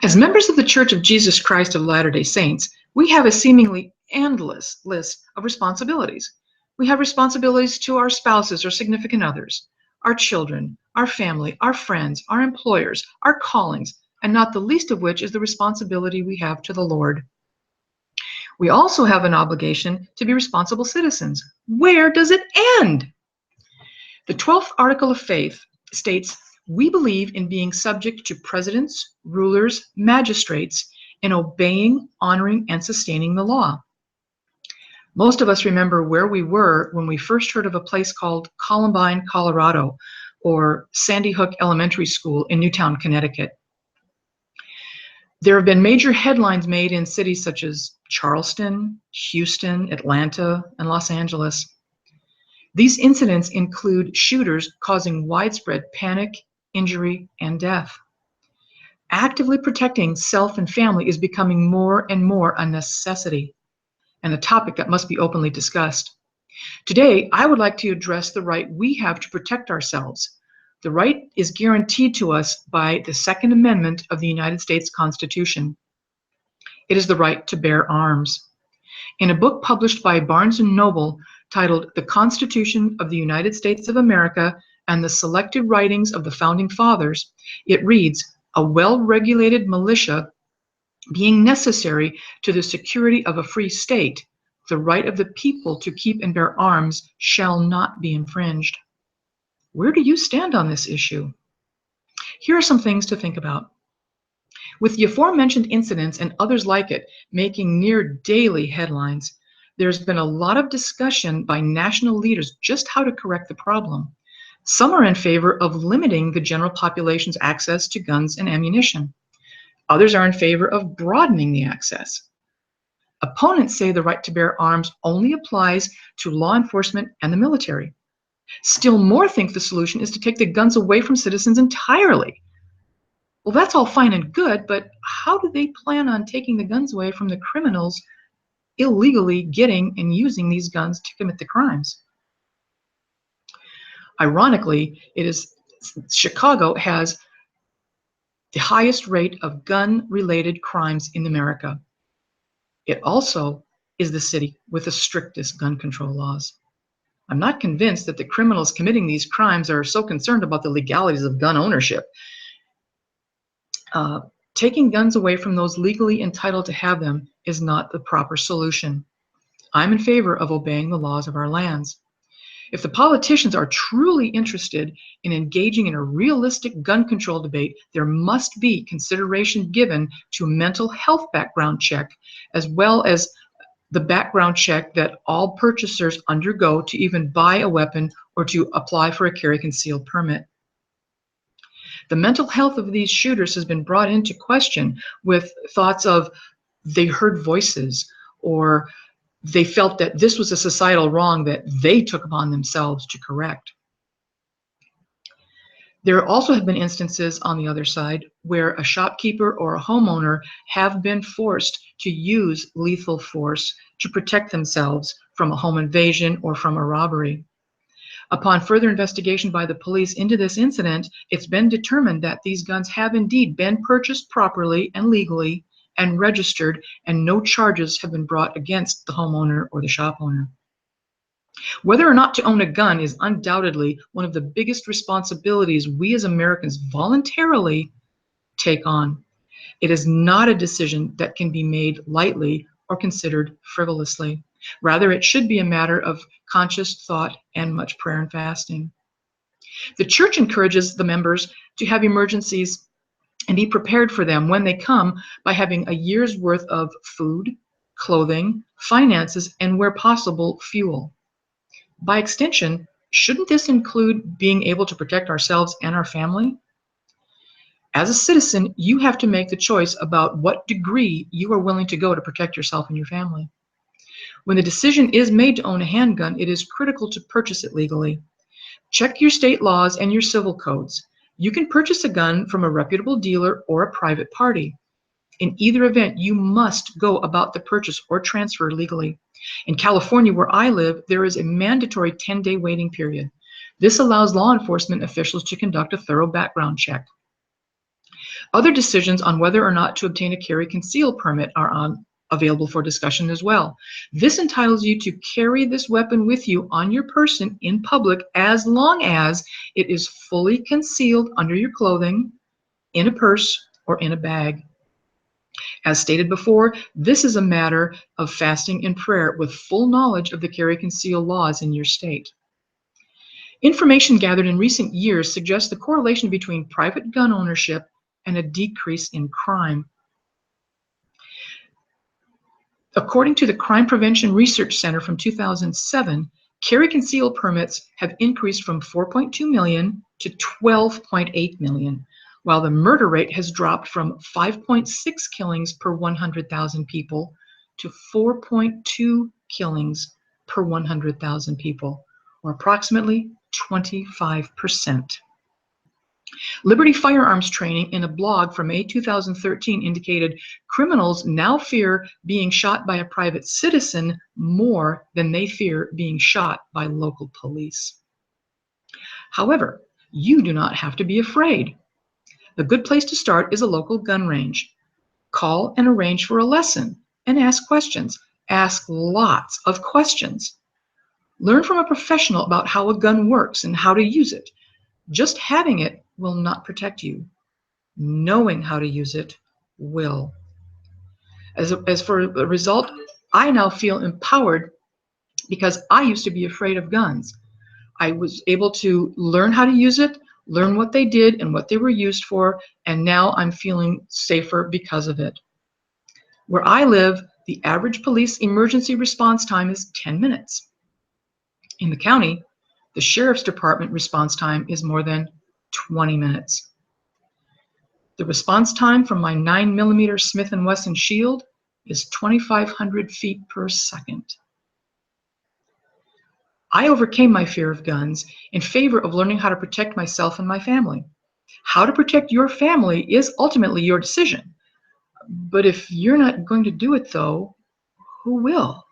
As members of the Church of Jesus Christ of Latter-day Saints, we have a seemingly endless list of responsibilities. We have responsibilities to our spouses or significant others, our children, our family, our friends, our employers, our callings, and not the least of which is the responsibility we have to the Lord. We also have an obligation to be responsible citizens. Where does it end? The 12th Article of Faith states, "We believe in being subject to presidents, rulers, magistrates, in obeying, honoring, and sustaining the law." Most of us remember where we were when we first heard of a place called Columbine, Colorado, or Sandy Hook Elementary School in Newtown, Connecticut. There have been major headlines made in cities such as Charleston, Houston, Atlanta, and Los Angeles. These incidents include shooters causing widespread panic, injury, and death. Actively protecting self and family is becoming more and more a necessity and a topic that must be openly discussed. Today, I would like to address the right we have to protect ourselves. The right is guaranteed to us by the Second Amendment of the United States Constitution. It is the right to bear arms. In a book published by Barnes & Noble titled "The Constitution of the United States of America and the Selected Writings of the Founding Fathers," it reads, "A well-regulated militia being necessary to the security of a free state, the right of the people to keep and bear arms shall not be infringed." Where do you stand on this issue? Here are some things to think about. With the aforementioned incidents and others like it making near daily headlines, there's been a lot of discussion by national leaders just how to correct the problem. Some are in favor of limiting the general population's access to guns and ammunition. Others are in favor of broadening the access. Opponents say the right to bear arms only applies to law enforcement and the military. Still more think the solution is to take the guns away from citizens entirely. Well, that's all fine and good, but how do they plan on taking the guns away from the criminals illegally getting and using these guns to commit the crimes? Ironically, Chicago has the highest rate of gun-related crimes in America. It also is the city with the strictest gun control laws. I'm not convinced that the criminals committing these crimes are so concerned about the legalities of gun ownership. Taking guns away from those legally entitled to have them is not the proper solution. I'm in favor of obeying the laws of our lands. If the politicians are truly interested in engaging in a realistic gun control debate, there must be consideration given to a mental health background check, as well as the background check that all purchasers undergo to even buy a weapon or to apply for a carry concealed permit. The mental health of these shooters has been brought into question with thoughts of they heard voices, or they felt that this was a societal wrong that they took upon themselves to correct. There also have been instances on the other side where a shopkeeper or a homeowner have been forced to use lethal force to protect themselves from a home invasion or from a robbery. Upon further investigation by the police into this incident, it's been determined that these guns have indeed been purchased properly and legally and registered, and no charges have been brought against the homeowner or the shop owner. Whether or not to own a gun is undoubtedly one of the biggest responsibilities we as Americans voluntarily take on. It is not a decision that can be made lightly or considered frivolously. Rather, it should be a matter of conscious thought and much prayer and fasting. The church encourages the members to have emergencies and be prepared for them when they come by having a year's worth of food, clothing, finances, and where possible, fuel. By extension, shouldn't this include being able to protect ourselves and our family? As a citizen, you have to make the choice about what degree you are willing to go to protect yourself and your family. When the decision is made to own a handgun, it is critical to purchase it legally. Check your state laws and your civil codes. You can purchase a gun from a reputable dealer or a private party. In either event, you must go about the purchase or transfer legally. In California, where I live, there is a mandatory 10-day waiting period. This allows law enforcement officials to conduct a thorough background check. Other decisions on whether or not to obtain a carry conceal permit are available for discussion as well. This entitles you to carry this weapon with you on your person in public as long as it is fully concealed under your clothing, in a purse, or in a bag. As stated before, this is a matter of fasting and prayer with full knowledge of the carry conceal laws in your state. Information gathered in recent years suggests the correlation between private gun ownership and a decrease in crime. According to the Crime Prevention Research Center from 2007, carry conceal permits have increased from 4.2 million to 12.8 million, while the murder rate has dropped from 5.6 killings per 100,000 people to 4.2 killings per 100,000 people, or approximately 25%. Liberty Firearms Training, in a blog from May 2013, indicated criminals now fear being shot by a private citizen more than they fear being shot by local police. However, you do not have to be afraid. A good place to start is a local gun range. Call and arrange for a lesson and ask questions. Ask lots of questions. Learn from a professional about how a gun works and how to use it. Just having it will not protect you. Knowing how to use it will. As for the result, I now feel empowered because I used to be afraid of guns. I was able to learn how to use it, learn what they did and what they were used for, and now I'm feeling safer because of it. Where I live, the average police emergency response time is 10 minutes. In the county, the sheriff's department response time is more than 20 minutes. The response time from my 9mm Smith & Wesson Shield is 2,500 feet per second. I overcame my fear of guns in favor of learning how to protect myself and my family. How to protect your family is ultimately your decision. But if you're not going to do it, though, who will?